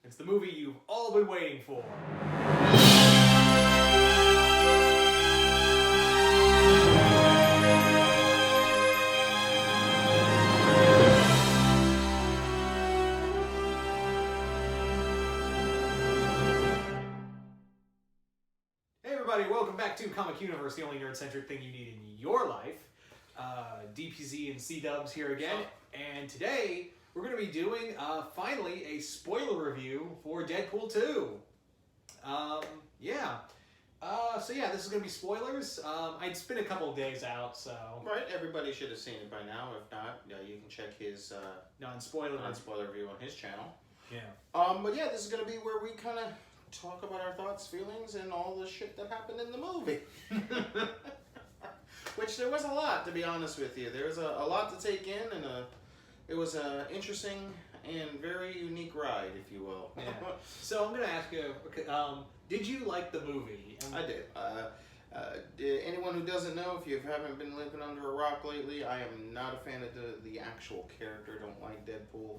It's the movie you've all been waiting for. Hey everybody, welcome back to Comic YOUniverse, the only nerd-centric thing you need in your life. DPZ and C-Dubs here again, and today we're going to be doing, finally, a spoiler review for Deadpool 2. So this is going to be spoilers. It's been a couple of days out, so... Right, everybody should have seen it by now. If not, you can check his non-spoiler review on his channel. Yeah. But yeah, this is going to be where we kind of talk about our thoughts, feelings, and all the shit that happened in the movie. Which there was a lot, to be honest with you. There was a lot to take in, and it was an interesting and very unique ride, if you will. Yeah. So I'm going to ask you, did you like the movie? I did. Anyone who doesn't know, if you haven't been living under a rock lately, I am not a fan of the actual character. Don't like Deadpool.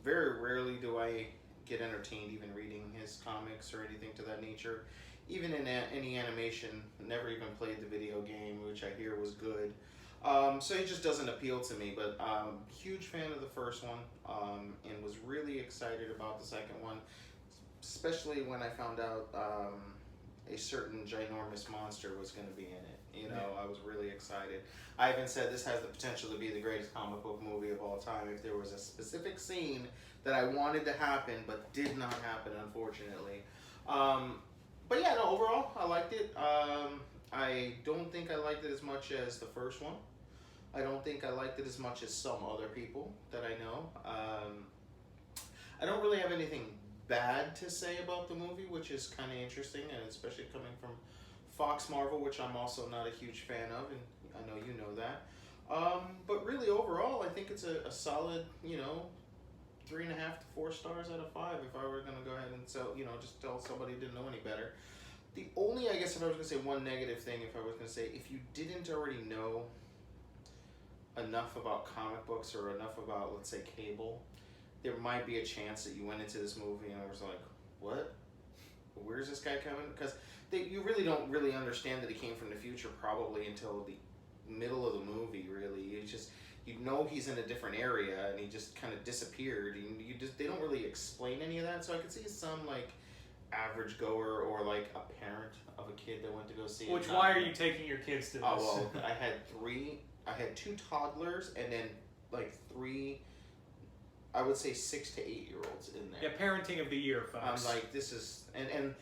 Very rarely do I get entertained even reading his comics or anything to that nature. Even in any animation, never even played the video game, which I hear was good. So it just doesn't appeal to me, but huge fan of the first one, and was really excited about the second one, especially when I found out a certain ginormous monster was going to be in it. You know, yeah. I was really excited. I even said this has the potential to be the greatest comic book movie of all time if there was a specific scene that I wanted to happen but did not happen, unfortunately. But yeah, no, overall, I liked it. I don't think I liked it as much as the first one. I don't think I liked it as much as some other people that I know. I don't really have anything bad to say about the movie, which is kind of interesting, and especially coming from Fox Marvel, which I'm also not a huge fan of, and I know you know that. But really, overall, I think it's a solid, 3.5 to 4 stars out of 5 if I were going to go ahead and just tell somebody who didn't know any better. The only, I guess, if I was going to say one negative thing, if I was going to say, if you didn't already know enough about comic books or enough about, let's say, cable, there might be a chance that you went into this movie and was like, what? Where's this guy coming? Because you really don't really understand that he came from the future probably until the middle of the movie, really. It's just... You know he's in a different area, and he just kind of disappeared. They don't really explain any of that, so I could see some average goer or a parent of a kid that went to go see it. Why are you taking your kids to this? Oh well, I had 2 toddlers and then 3, I would say 6 to 8 year olds in there. Yeah, parenting of the year, folks. I'm like, this is and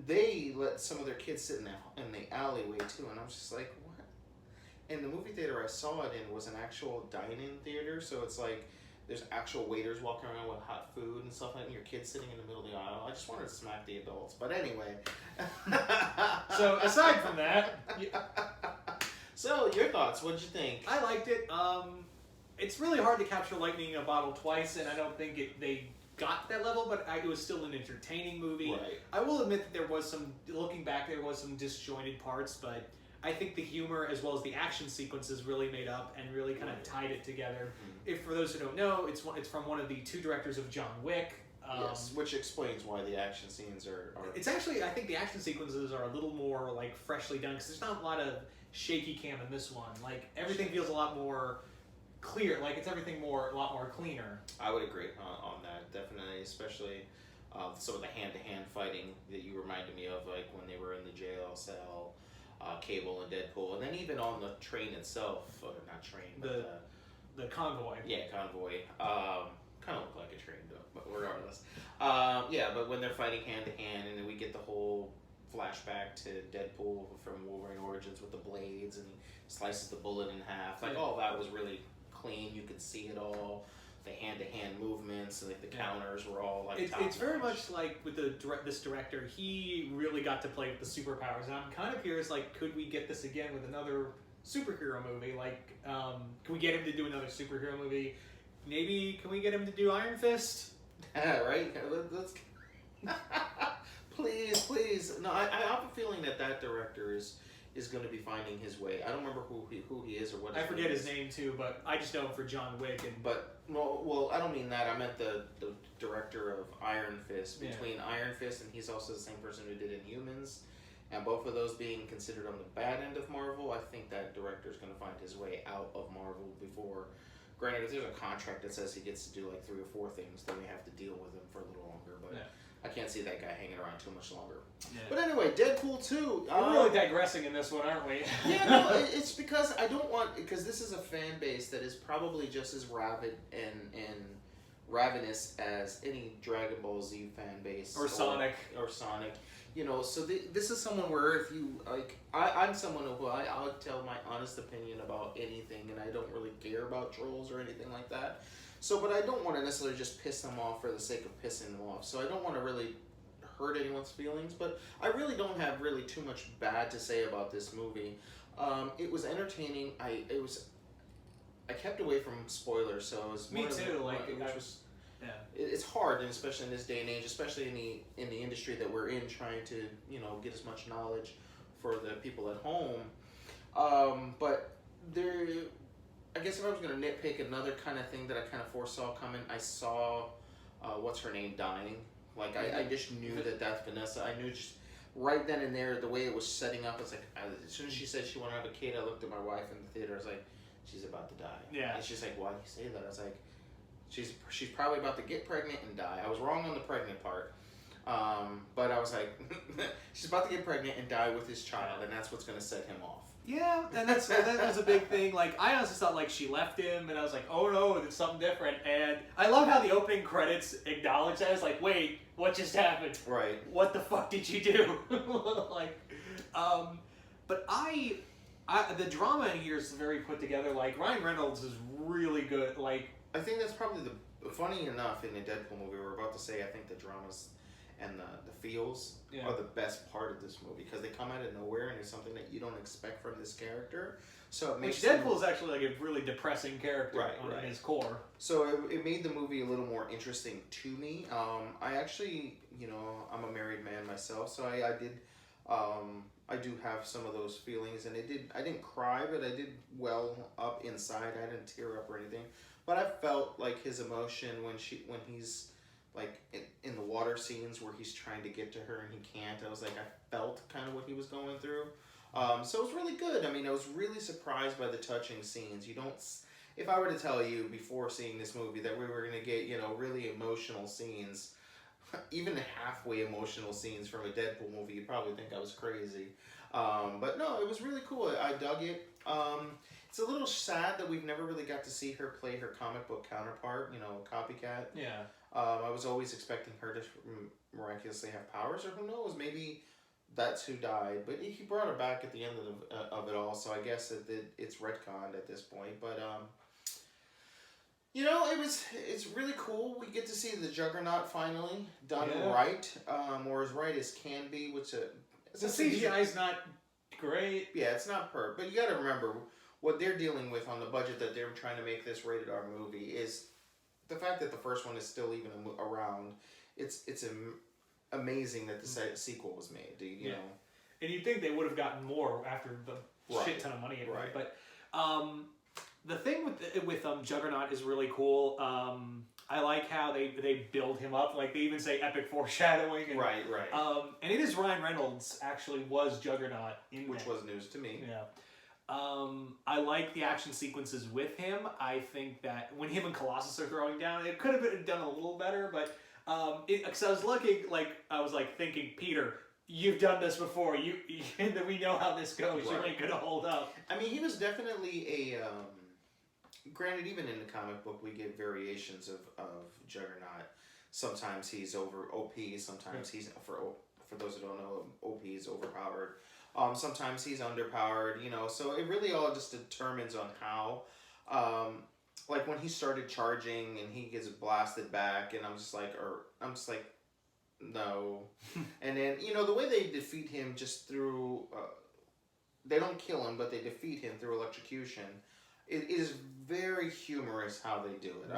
they let some of their kids sit in the alleyway too, and I was just like, what? And the movie theater I saw it in was an actual dine-in theater, so it's there's actual waiters walking around with hot food and stuff, and your kids sitting in the middle of the aisle. I just wanted to smack the adults, but anyway. So aside from that, so your thoughts? What'd you think? I liked it. It's really hard to capture lightning in a bottle twice, and I don't think they got to that level, but it was still an entertaining movie. Right. I will admit that there was looking back, there was some disjointed parts, but I think the humor as well as the action sequences really made up and really kind of tied it together. Mm-hmm. If for those who don't know, it's from one of the 2 directors of John Wick. Yes, which explains why the action scenes are... It's actually, I think the action sequences are a little more freshly done, because there's not a lot of shaky cam in this one. Everything feels a lot more clear, it's everything a lot more cleaner. I would agree on that, definitely, especially some of the hand-to-hand fighting that you reminded me of, when they were in the jail cell. Cable and Deadpool, and then even on the train itself, or not train, but the convoy. Yeah, convoy. Kind of looked like a train, though, but regardless. But when they're fighting hand to hand, and then we get the whole flashback to Deadpool from Wolverine Origins with the blades, and he slices the bullet in half. All that was really clean. You could see it all. The hand-to-hand movements and the counters were all it's very much with this director. He really got to play with the superpowers, and I'm kind of curious. Could we get this again with another superhero movie? Can we get him to do another superhero movie? Maybe can we get him to do Iron Fist? Right. Let's please. No, I have a feeling that director is going to be finding his way. I don't remember who he is or what. I forget his name too, but I just know him for John Wick. Well, I don't mean that. I meant the director of Iron Fist. Between Iron Fist and he's also the same person who did Inhumans. And both of those being considered on the bad end of Marvel, I think that director is going to find his way out of Marvel before. Granted, if there's a contract that says he gets to do like 3 or 4 things, then we have to deal with him for a little longer. But I can't see that guy hanging around too much longer. Yeah. But anyway, Deadpool 2. We're really digressing in this one, aren't we? Yeah, no, it's because I don't want... Because this is a fan base that is probably just as rabid and ravenous as any Dragon Ball Z fan base. Or Sonic. Or Sonic. You know, so this is someone where if you, like, I'm someone who I'll tell my honest opinion about anything, and I don't really care about trolls or anything like that. So, but I don't want to necessarily just piss them off for the sake of pissing them off. So I don't want to really hurt anyone's feelings, but I really don't have really too much bad to say about this movie. It was entertaining. I kept away from spoilers, so it was... Me too, Yeah, it's hard, and especially in this day and age, especially in the industry that we're in, trying to get as much knowledge for the people at home. But there, I guess if I was going to nitpick another kind of thing that I kind of foresaw coming, I saw what's her name dying. Like I just knew that that's Vanessa. I knew just right then and there the way it was setting up. It's like as soon as she said she wanted to have a kid, I looked at my wife in the theater. I was like, she's about to die. Yeah. And she's like, why do you say that? I was like, she's probably about to get pregnant and die. I was wrong on the pregnant part. But I was like, she's about to get pregnant and die with his child, and that's what's going to set him off. Yeah, and that was a big thing. Like, I honestly thought, like, she left him, and I was like, oh no, it's something different. And I love how the opening credits acknowledge that. It's like, wait, what just happened? Right. What the fuck did you do? Like, but the drama in here is very put together. Like, Ryan Reynolds is really good. Like, I think that's probably funny enough in the Deadpool movie. We're about to say, I think the dramas and the feels are the best part of this movie because they come out of nowhere and it's something that you don't expect from this character. So it makes Deadpool is actually like a really depressing character in his core. So it made the movie a little more interesting to me. I actually, I'm a married man myself, so I do have some of those feelings, and I didn't cry, but I did well up inside. I didn't tear up or anything, but I felt like his emotion when he's like in the water scenes where he's trying to get to her and he can't. I was like, I felt kind of what he was going through. So it was really good. I mean, I was really surprised by the touching scenes. If I were to tell you before seeing this movie that we were going to get, really emotional scenes, even halfway emotional scenes from a Deadpool movie, you'd probably think I was crazy. But no, it was really cool. I dug it. It's a little sad that we've never really got to see her play her comic book counterpart, Copycat. Yeah. I was always expecting her to miraculously have powers, or who knows, maybe that's who died. But he brought her back at the end of it all, so I guess it's retconned at this point. But it's really cool. We get to see the Juggernaut finally done right, or as right as can be. Which the CGI's not great. Yeah, it's not perfect. But you got to remember what they're dealing with on the budget that they're trying to make this rated R movie is the fact that the first one is still even around. It's amazing that the sequel was made. You know, and you'd think they would have gotten more after the shit ton of money it made. But the thing with Juggernaut is really cool. I like how they build him up. Like, they even say epic foreshadowing. And, right. And it is Ryan Reynolds actually was Juggernaut which was news to me. Yeah. I like the action sequences with him. I think that when him and Colossus are throwing down, it could have been done a little better, but because I was thinking, Peter, you've done this before. We know how this goes. You ain't gonna hold up. I mean, he was definitely a. Granted, even in the comic book, we get variations of Juggernaut. Sometimes he's over OP. Sometimes he's for those who don't know, OP is overpowered. Sometimes he's underpowered, so it really all just determines on how, like when he started charging and he gets blasted back, and I'm just like, no. And then, the way they defeat him just through, they don't kill him, but they defeat him through electrocution. It is very humorous how they do it.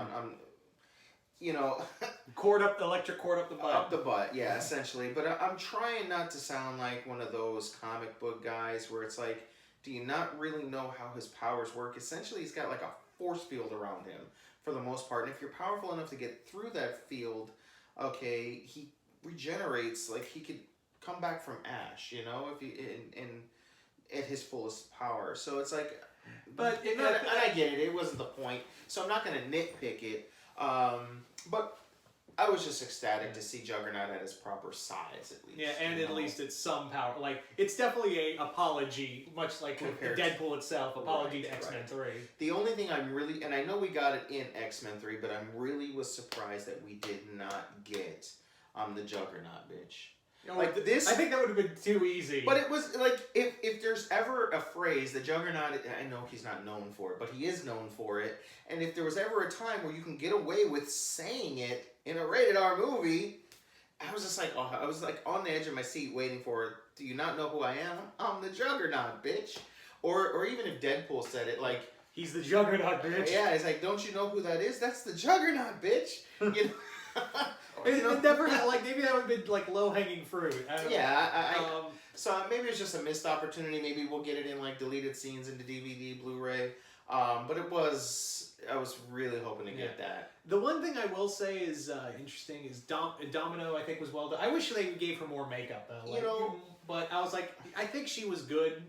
Electric cord up the butt. Up the butt, yeah, essentially. But I'm trying not to sound like one of those comic book guys where it's like, do you not really know how his powers work? Essentially, he's got like a force field around him. for the most part. And if you're powerful enough to get through that field, okay, he regenerates. Like, he could come back from ash, you know, if he in at his fullest power. So it's like, but and I get it. It wasn't the point, so I'm not gonna nitpick it. But I was just ecstatic to see Juggernaut at his proper size, at least. Yeah, and at least it's some power. Like, it's definitely a apology, much like with Deadpool itself, apology to X-Men 3. The only thing I'm really, and I know we got it in X-Men 3, but I'm really was surprised that we did not get the Juggernaut, bitch. You know, like this, I think that would have been too easy. But it was like, if there's ever a phrase, the Juggernaut, I know he's not known for it, but he is known for it. And if there was ever a time where you can get away with saying it in a rated R movie, I was just like, oh, I was like on the edge of my seat waiting for, do you not know who I am? I'm the Juggernaut, bitch. Or even if Deadpool said it, like, he's the Juggernaut, bitch. Yeah, it's like, don't you know who that is? That's the Juggernaut, bitch. You know? It never had, like, maybe that would have been like low-hanging fruit. So maybe it's just a missed opportunity. Maybe we'll get it in like deleted scenes into DVD, Blu-ray. But I was really hoping to get that. The one thing I will say is interesting is Domino, I think, was well done. I wish they gave her more makeup though. Like, but I was like, I think she was good.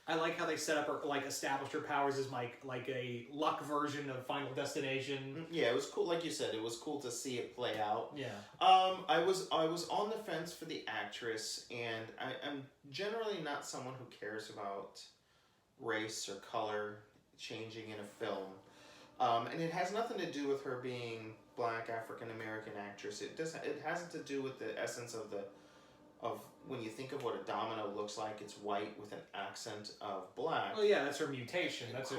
I like how they set up her, like, established her powers as like a luck version of Final Destination. Yeah, it was cool. Like you said, it was cool to see it play out. Yeah. I was on the fence for the actress, and I'm generally not someone who cares about race or color changing in a film. And it has nothing to do with her being black African American actress. It has to do with the essence of when you think of what a domino looks like, it's white with an accent of black. Oh yeah, that's her mutation. That's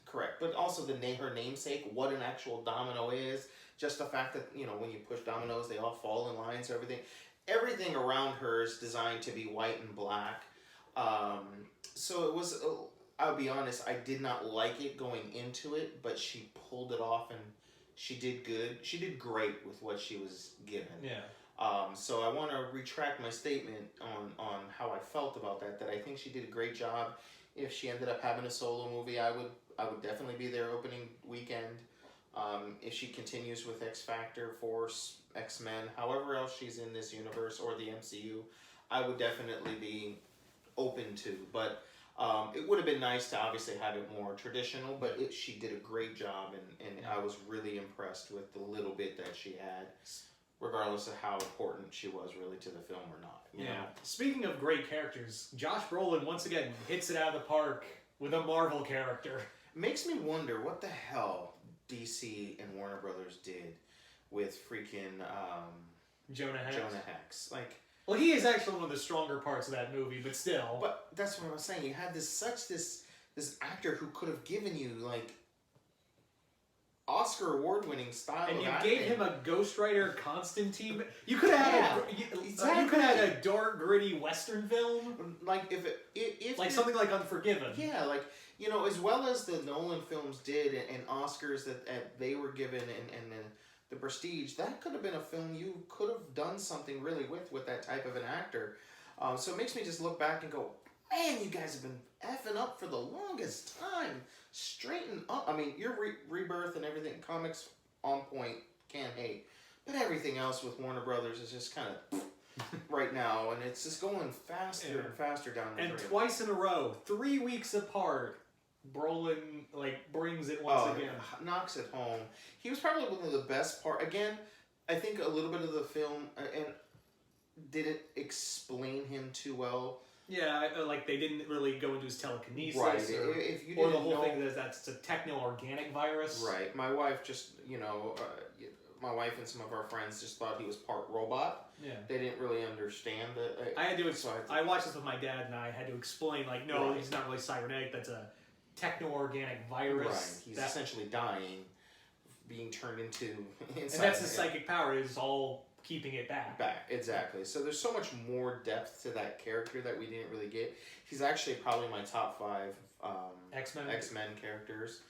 correct. But also her namesake, what an actual domino is. Just the fact that, you know, when you push dominoes, they all fall in line. So everything around her is designed to be white and black. So it was. I'll be honest, I did not like it going into it, but she pulled it off and she did good. She did great with what she was given. Yeah. So I want to retract my statement on how I felt about that. That I think she did a great job. If she ended up having a solo movie, I would definitely be there opening weekend. If she continues with X Factor, Force, X-Men, however else she's in this universe or the MCU, I would definitely be open to. But it would have been nice to obviously have it more traditional. But she did a great job, and I was really impressed with the little bit that she had. Regardless of how important she was really to the film or not. You know? Speaking of great characters, Josh Brolin once again hits it out of the park with a Marvel character. Makes me wonder what the hell DC and Warner Brothers did with freaking Jonah Hex. Like, well, he is actually one of the stronger parts of that movie, but still. But that's what I was saying. You had this actor who could have given you like Oscar award-winning style, and you of gave acting. him a Ghost Rider Constantine. You could have you could have had a dark, gritty Western film, like if like something like Unforgiven. Yeah, like, you know, as well as the Nolan films did, and Oscars that they were given, and the Prestige, that could have been a film you could have done something really with that type of an actor. So it makes me just look back and go, man, you guys have been effing up for the longest time. Straighten up. I mean, your Rebirth and everything, comics on point, can't hate. But everything else with Warner Brothers is just kind of right now, and it's just going faster and faster down the road. And twice in a row, 3 weeks apart, Brolin brings it once again. Knocks it home. He was probably one of the best part. Again, I think a little bit of the film and didn't explain him too well. Yeah, like they didn't really go into his telekinesis, right? If you or didn't the whole know, thing that's a techno-organic virus. Right. My wife just, my wife and some of our friends just thought he was part robot. Yeah. They didn't really understand it. I watched this with my dad, and I had to explain, like, no, he's not really cybernetic. That's a techno-organic virus. Right. He's essentially dying, being turned into inside. And that's his psychic power, is all keeping it back. Exactly. So there's so much more depth to that character that we didn't really get. He's actually probably my top 5 X-Men characters.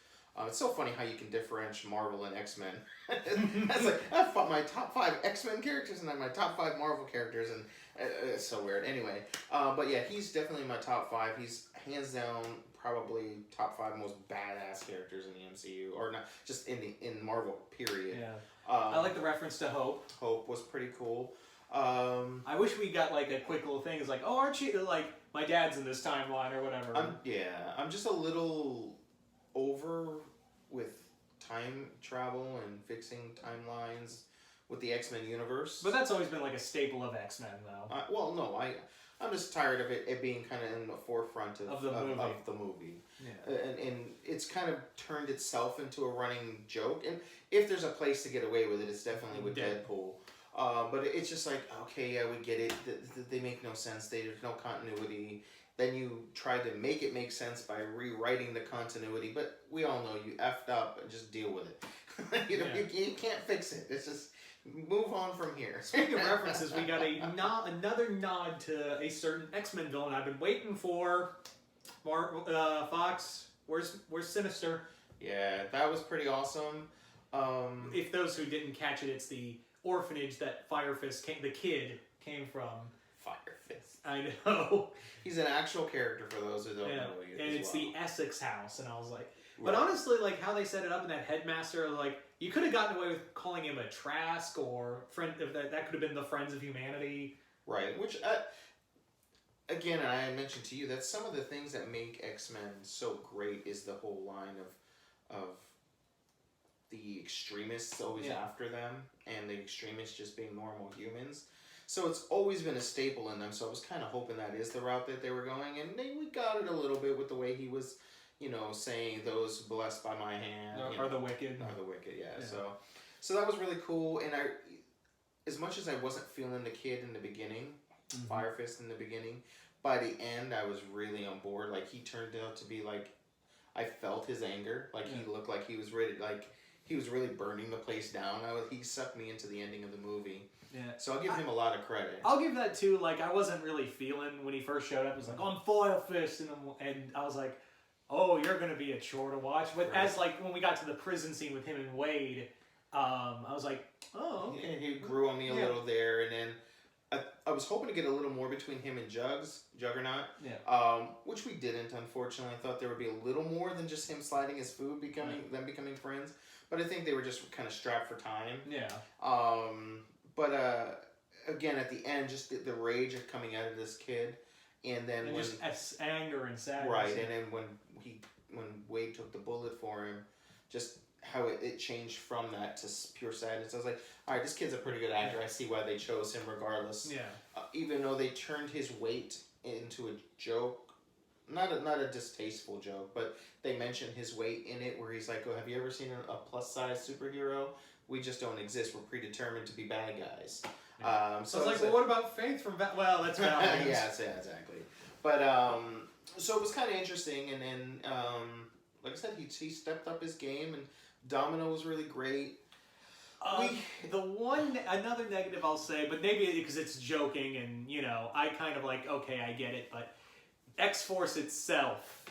It's so funny how you can differentiate Marvel and X-Men. That's like, I fought my top 5 X-Men characters and then my top 5 Marvel characters, and it's so weird. Anyway, but yeah, he's definitely my top 5. He's hands down probably top 5 most badass characters in the MCU, or not just in Marvel. Period. Yeah. I like the reference to Hope. Hope was pretty cool. I wish we got like a quick little thing. It's like, oh, aren't you like my dad's in this timeline or whatever? I'm just a little over with time travel and fixing timelines with the X-Men universe. But that's always been like a staple of X-Men, though. I'm just tired of it being kind of in the forefront of the movie. Yeah. And it's kind of turned itself into a running joke. And if there's a place to get away with it, it's definitely with Deadpool. But it's just like, okay, yeah, we get it. They make no sense. There's no continuity. Then you try to make it make sense by rewriting the continuity. But we all know you effed up and just deal with it. You can't fix it. It's just move on from here. Speaking of references, we got another nod to a certain X-Men villain I've been waiting for. Fox, where's Sinister? Yeah, that was pretty awesome. If those who didn't catch it, it's the orphanage that the kid came from. Fire Fist. I know. He's an actual character for those who don't know. And it's the Essex house, and I was like, but honestly, like how they set it up in that headmaster, like you could have gotten away with calling him a Trask or friend. That could have been the Friends of Humanity. Right. Which, again, I mentioned to you, that's some of the things that make X-Men so great is the whole line of the extremists always after them, and the extremists just being normal humans. So it's always been a staple in them. So I was kind of hoping that is the route that they were going, and we got it a little bit with the way he was, saying those blessed by my hand Are the wicked. Are the wicked, yeah. So that was really cool, and as much as I wasn't feeling the kid in the beginning, Fire Fist in the beginning, by the end I was really on board. Like he turned out to be like, I felt his anger. Like he looked like he was ready, like he was really burning the place down. He sucked me into the ending of the movie. Yeah. So I'll give him a lot of credit. I'll give that too. Like I wasn't really feeling when he first showed up. He was like, "I'm Fire Fist," and I was like, "Oh, you're gonna be a chore to watch." But as like when we got to the prison scene with him and Wade, I was like, "Oh, okay." He grew on me a little there, and then I was hoping to get a little more between him and Juggernaut. Yeah. Which we didn't, unfortunately. I thought there would be a little more than just him sliding his food, them becoming friends. But I think they were just kind of strapped for time. Yeah. But again, at the end, just the rage of coming out of this kid, and then and just anger and sadness. Right, and then when Wade took the bullet for him, just how it changed from that to pure sadness. I was like, all right, this kid's a pretty good actor. I see why they chose him regardless. Yeah. Even though they turned his weight into a joke. Not a distasteful joke, but they mention his weight in it where he's like, oh, have you ever seen a plus-size superhero? We just don't exist. We're predetermined to be bad guys. Yeah. So I was like, well, what about Faith from Well, that's Valiant. Yeah, exactly. But, so it was kind of interesting, and then, like I said, he stepped up his game, and Domino was really great. Another negative I'll say, but maybe because it's joking, and, I kind of like, okay, I get it, but X-Force itself,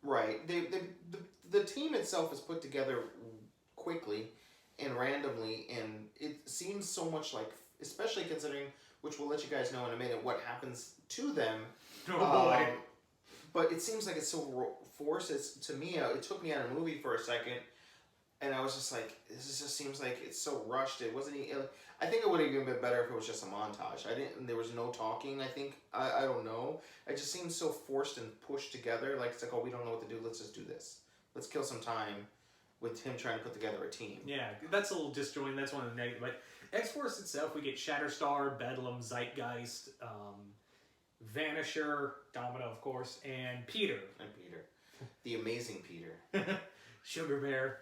Right. The team itself is put together quickly and randomly, and it seems so much like, especially considering, which we'll let you guys know in a minute, what happens to them. Oh boy. But it seems like it's so forced. To me, it took me out of the movie for a second, and I was just like, this just seems like it's so rushed. It wasn't. I think it would have even been better if it was just a montage. There was no talking. I don't know. It just seems so forced and pushed together. Like it's like, oh, we don't know what to do. Let's just do this. Let's kill some time with him trying to put together a team. Yeah, that's a little disjointed. That's one of the negatives. But X-Force itself, we get Shatterstar, Bedlam, Zeitgeist, Vanisher, Domino, of course, and Peter. The amazing Peter. Sugar Bear.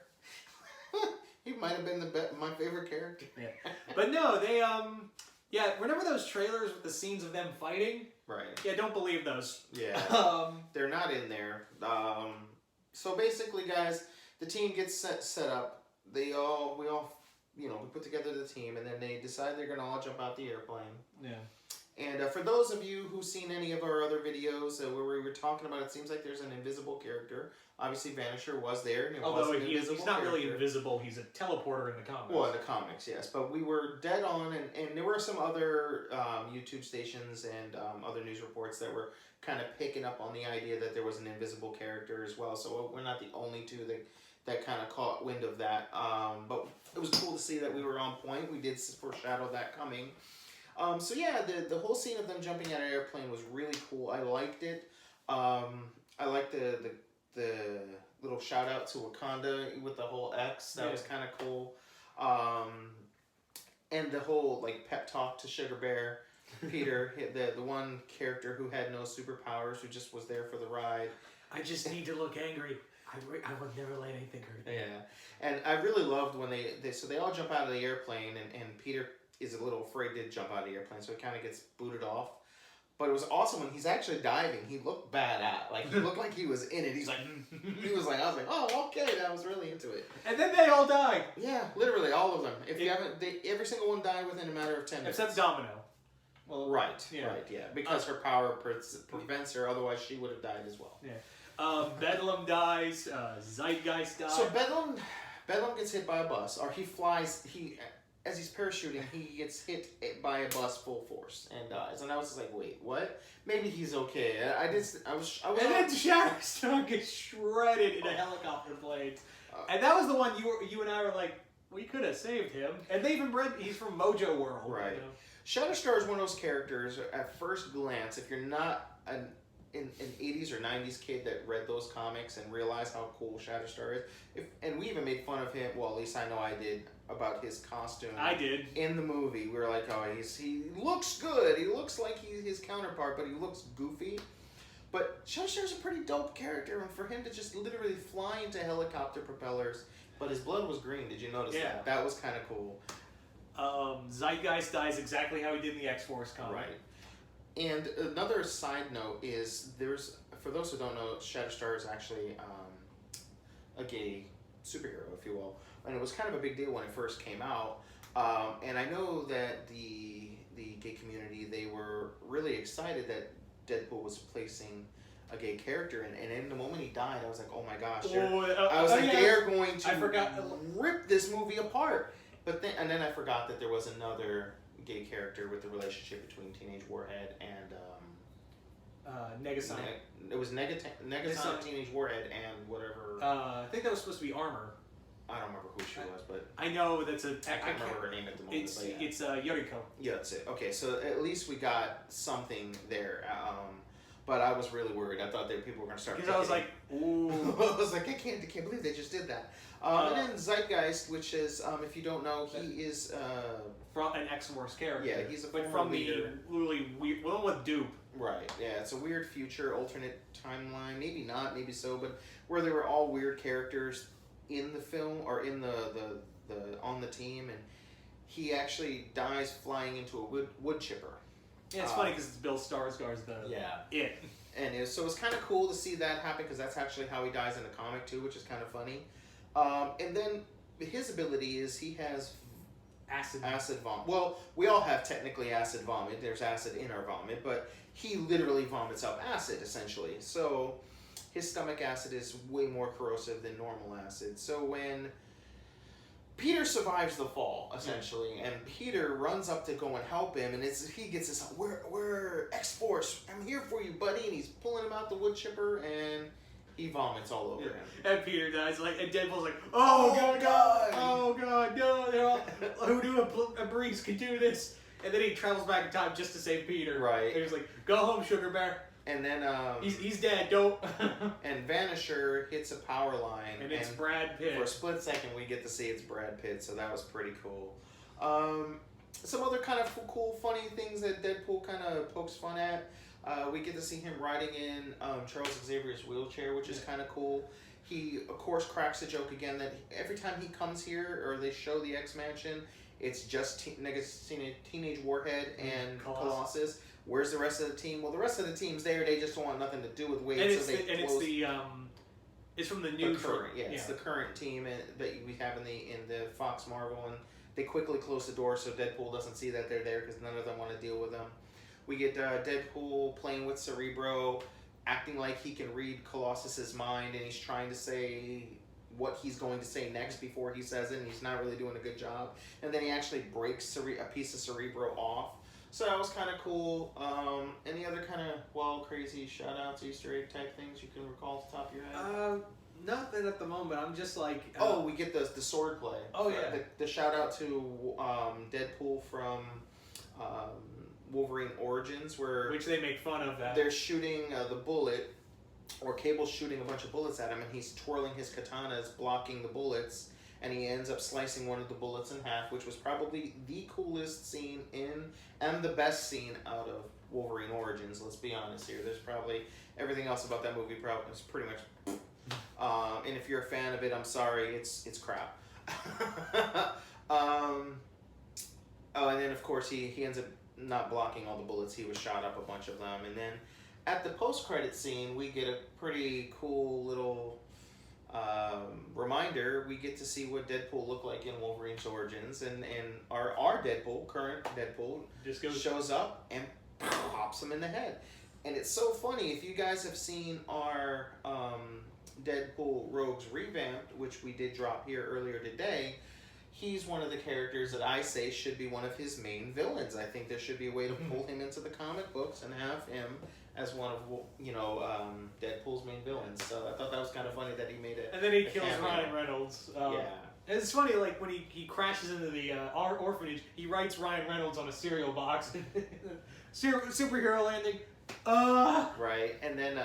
He might have been my favorite character. Yeah. But no, they, remember those trailers with the scenes of them fighting? Right. Yeah, don't believe those. Yeah. They're not in there. So basically, guys, the team gets set up. We put together the team, and then they decide they're going to all jump out the airplane. Yeah. And for those of you who've seen any of our other videos where we were talking about, it seems like there's an invisible character. Obviously, Vanisher was there. And although he's not really invisible, he's a teleporter in the comics. Well, in the comics, yes. But we were dead on, and there were some other YouTube stations and other news reports that were kind of picking up on the idea that there was an invisible character as well. So we're not the only two that kind of caught wind of that. But it was cool to see that we were on point. We did foreshadow that coming. So yeah, the whole scene of them jumping out of an airplane was really cool. I liked it. I liked the little shout out to Wakanda with the whole X. That was kind of cool. And the whole like pep talk to Sugar Bear, Peter, the one character who had no superpowers, who just was there for the ride. I just need to look angry. I would never let anything hurt me. Yeah, and I really loved when they all jump out of the airplane, and Peter is a little afraid to jump out of the airplane, so he kind of gets booted off. But it was awesome when he's actually diving. He looked badass. Like, he looked like he was in it. He's like, I was like, oh, okay. I was really into it. And then they all died. Yeah, literally all of them. Every single one died within a matter of 10 minutes. Except Domino. Well, right, yeah. Because her power prevents her. Otherwise, she would have died as well. Yeah. Bedlam dies. Zeitgeist dies. So Bedlam gets hit by a bus, or he flies. As he's parachuting, he gets hit by a bus full force and dies. And I was just like, wait, what? Maybe he's okay. I was. And then Shatterstar gets shredded in a helicopter blade. And that was the one you and I were like, we could have saved him. And they even he's from Mojo World. Right. You know? Shatterstar is one of those characters, at first glance, if you're not an 80s or 90s kid that read those comics and realized how cool Shatterstar is, and we even made fun of him, well, at least I know I did, about his costume. I did. In the movie, we were like, oh, he looks good. He looks like he's his counterpart, but he looks goofy. But Shatterstar's a pretty dope character, and for him to just literally fly into helicopter propellers, but his blood was green. Did you notice that? That was kind of cool. Zeitgeist dies exactly how he did in the X-Force comic. Right. And another side note is, for those who don't know, Shatterstar is actually a gay superhero, if you will. And it was kind of a big deal when it first came out. And I know that the gay community, they were really excited that Deadpool was placing a gay character in. And in the moment he died, I was like, oh my gosh. They're going to rip this movie apart. But then I forgot that there was another gay character with the relationship between Teenage Warhead and Negasonic. It was Negasonic, Teenage Warhead, and whatever. I think that was supposed to be Armor. I don't remember who she was, but I know that's I can't remember her name at the moment. It's Yoriko. Yeah, that's it. Okay, so at least we got something there. But I was really worried. I thought that people were going to start. Because I was like, ooh. I was like, I can't believe they just did that. And then Zeitgeist, which is, if you don't know, he is from an X-Force character. Yeah, he's from the really weird one with Dupe. Right. Yeah, it's a weird future, alternate timeline. Maybe not, maybe so, but where they were all weird characters in the film or in the on the team, and he actually dies flying into a wood chipper. Yeah, it's funny because it's Bill Skarsgård's it. And so it's kind of cool to see that happen because that's actually how he dies in the comic too, which is kind of funny. And then his ability is he has acid vomit. Well, we all have technically acid vomit. There's acid in our vomit, but he literally vomits up acid essentially. So his stomach acid is way more corrosive than normal acid. So when Peter survives the fall, essentially, and Peter runs up to go and help him, and he gets this, we're X-Force, I'm here for you, buddy, and he's pulling him out the wood chipper, and he vomits all over him. And Peter dies, and Deadpool's like, oh god, no, they're all, who knew a breeze could do this? And then he travels back in time just to save Peter. Right. And he's like, go home, Sugar Bear. And then he's dead. Don't. And Vanisher hits a power line, and it's Brad Pitt. For a split second, we get to see it's Brad Pitt, so that was pretty cool. Some other kind of cool, funny things that Deadpool kind of pokes fun at. We get to see him riding in Charles Xavier's wheelchair, which is kind of cool. He, of course, cracks a joke again that every time he comes here or they show the X Mansion, it's just Teenage Warhead and Colossus. Where's the rest of the team? Well, the rest of the team's there. They just want nothing to do with Wade. And it's from the new current. It's the current team that we have in the Fox Marvel, and they quickly close the door so Deadpool doesn't see that they're there because none of them want to deal with them. We get Deadpool playing with Cerebro, acting like he can read Colossus's mind, and he's trying to say what he's going to say next before he says it, and he's not really doing a good job. And then he actually breaks a piece of Cerebro off. So that was kind of cool. Any other kind of crazy shout-outs, Easter egg type things you can recall off the top of your head? Nothing at the moment. I'm just like... we get the sword play. Oh, yeah. The shout-out to Deadpool from Wolverine Origins, which they make fun of that. They're shooting the bullet, or Cable's shooting a bunch of bullets at him, and he's twirling his katanas, blocking the bullets, and he ends up slicing one of the bullets in half, which was probably the coolest scene and the best scene out of Wolverine Origins. Let's be honest here. There's probably everything else about that movie is pretty much. And if you're a fan of it, I'm sorry, it's crap. And then of course he ends up not blocking all the bullets. He was shot up a bunch of them, and then at the post-credit scene, we get a pretty cool little reminder. We get to see what Deadpool looked like in Wolverine's Origins, and our Deadpool, current Deadpool, just shows up and pops him in the head. And it's so funny, if you guys have seen our Deadpool Rogues Revamped, which we did drop here earlier today, he's one of the characters that I say should be one of his main villains. I think there should be a way to pull him into the comic books and have him as one of Deadpool's main villains. So I thought that was kind of funny that he made it. And then he kills Ryan Reynolds. Yeah. And it's funny, like when he crashes into the orphanage, he writes Ryan Reynolds on a cereal box. Superhero landing. Right, and then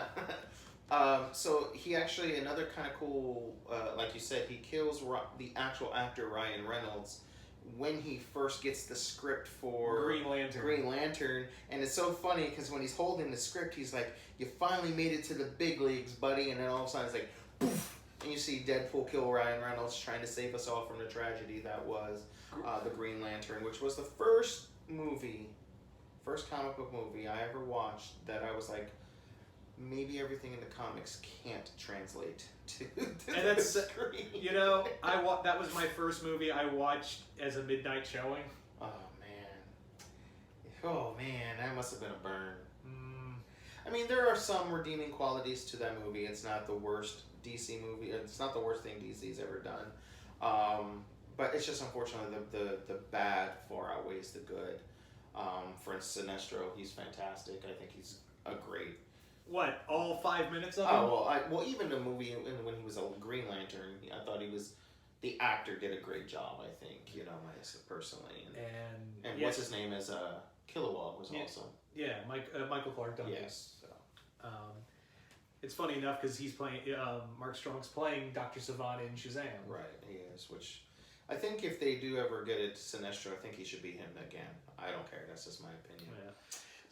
so he actually, another kind of cool, like you said, he kills the actual actor Ryan Reynolds when he first gets the script for Green Lantern, and it's so funny because when he's holding the script, he's like, "You finally made it to the big leagues, buddy," and then all of a sudden it's like, poof, and you see Deadpool kill Ryan Reynolds trying to save us all from the tragedy that was the Green Lantern, which was the first comic book movie I ever watched that I was like, maybe everything in the comics can't translate to and the screen. That was my first movie I watched as a midnight showing. Oh man, that must have been a burn. I mean, there are some redeeming qualities to that movie. It's not the worst DC movie. It's not the worst thing DC's ever done. But it's just unfortunately the bad far outweighs the good. For instance, Sinestro, he's fantastic. I think he's a great. What, all 5 minutes of it? Well, even the movie when he was a Green Lantern, I thought the actor did a great job. I think, personally. And what's his name is Kilowog was also. Yeah, Michael Clark Duncan. Yes. So. It's funny enough because he's playing. Mark Strong's playing Dr. Savant in Shazam. Right, he is. Which I think if they do ever get it to Sinestro, I think he should be him again. I don't care. That's just my opinion. Yeah.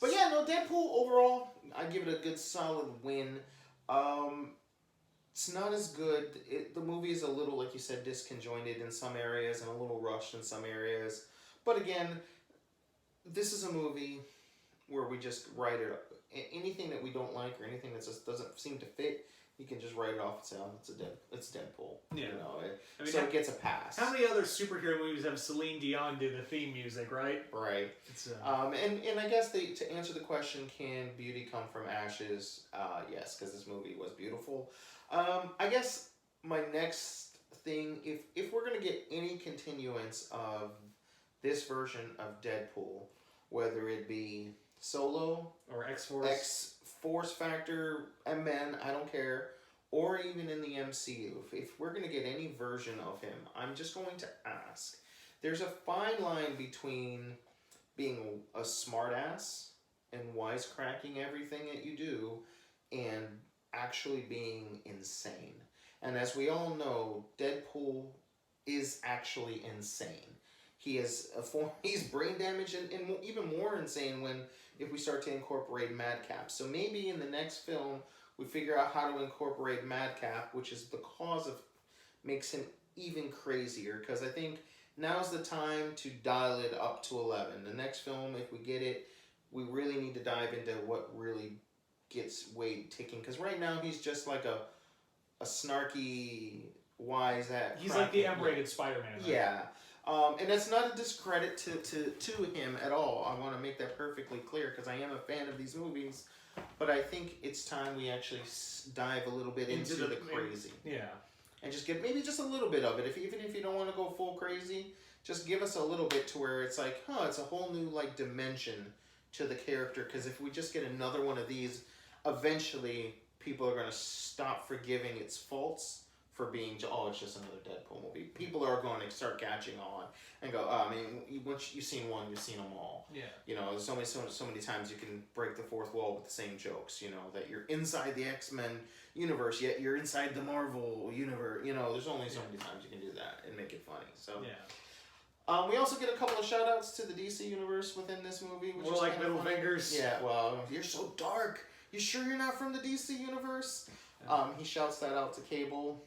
But yeah, no, Deadpool overall, I give it a good solid win. It's not as good. The movie is a little, like you said, disconjointed in some areas and a little rushed in some areas. But again, this is a movie where we just write it up. Anything that we don't like or anything that just doesn't seem to fit, you can just write it off and say, it's Deadpool. Yeah. So it gets a pass. How many other superhero movies have Celine Dion do the theme music, right? Right. And I guess to answer the question, can beauty come from ashes? Yes, because this movie was beautiful. I guess my next thing, if we're going to get any continuance of this version of Deadpool, whether it be Solo or X-Force, X-Force Factor, M-Men, I don't care, or even in the MCU, if we're going to get any version of him, I'm just going to ask. There's a fine line between being a smartass and wisecracking everything that you do and actually being insane. And as we all know, Deadpool is actually insane. He is he's brain damaged and even more insane if we start to incorporate Madcap. So maybe in the next film we figure out how to incorporate Madcap, which is the cause of makes him even crazier. Because I think now's the time to dial it up to 11. The next film, if we get it, we really need to dive into what really gets Wade ticking. Because right now he's just like a snarky, wise at. He's like the M-rated Spider-Man. Right? Yeah. And that's not a discredit to him at all. I want to make that perfectly clear because I am a fan of these movies. But I think it's time we actually dive a little bit into the crazy. Yeah. And just get maybe just a little bit of it. Even if you don't want to go full crazy, just give us a little bit to where it's like, it's a whole new like dimension to the character. Because if we just get another one of these, eventually people are going to stop forgiving its faults for being, it's just another Deadpool movie. People are going to start catching on and go, once you've seen one, you've seen them all. Yeah. You know, so many times you can break the fourth wall with the same jokes, you know, that you're inside the X-Men universe, yet you're inside the Marvel universe. You know, there's only so many times you can do that and make it funny. So yeah. We also get a couple of shout-outs to the DC universe within this movie. Which More is like middle fingers. Yeah, well, you're so dark. You sure you're not from the DC universe? He shouts that out to Cable.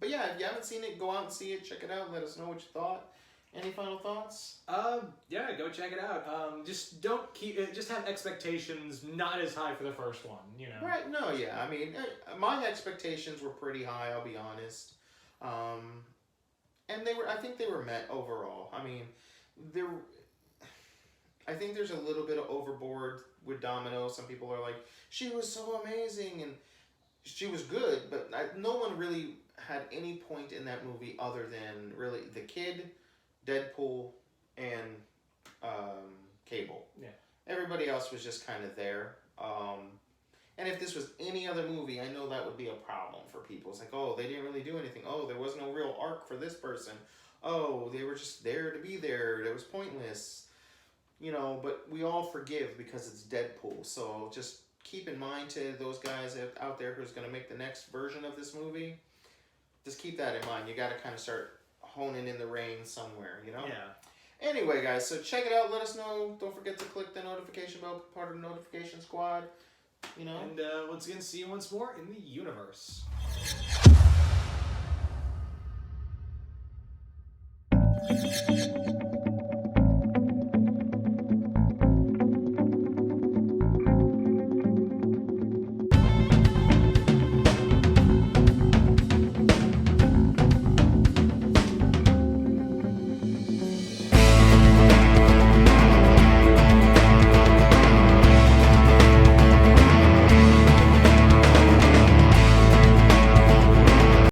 But yeah, if you haven't seen it, go out and see it, check it out, let us know what you thought. Any final thoughts? Yeah, go check it out. Just just have expectations not as high for the first one, you know. Right, no, yeah. I mean, my expectations were pretty high, I'll be honest. And I think they were met overall. I mean, I think there's a little bit of overboard with Domino. Some people are like, she was so amazing, and she was good, but no one really had any point in that movie other than really the kid, Deadpool, and Cable. Yeah. Everybody else was just kind of there. And if this was any other movie, I know that would be a problem for people. It's like, they didn't really do anything. There was no real arc for this person. They were just there to be there. It was pointless. You know, but we all forgive because it's Deadpool. So just keep in mind to those guys out there who's going to make the next version of this movie, just keep that in mind. You got to kind of start honing in the reins somewhere, you know? Yeah. Anyway, guys, so check it out. Let us know. Don't forget to click the notification bell, part of the notification squad, you know? And once again, see you once more in the universe.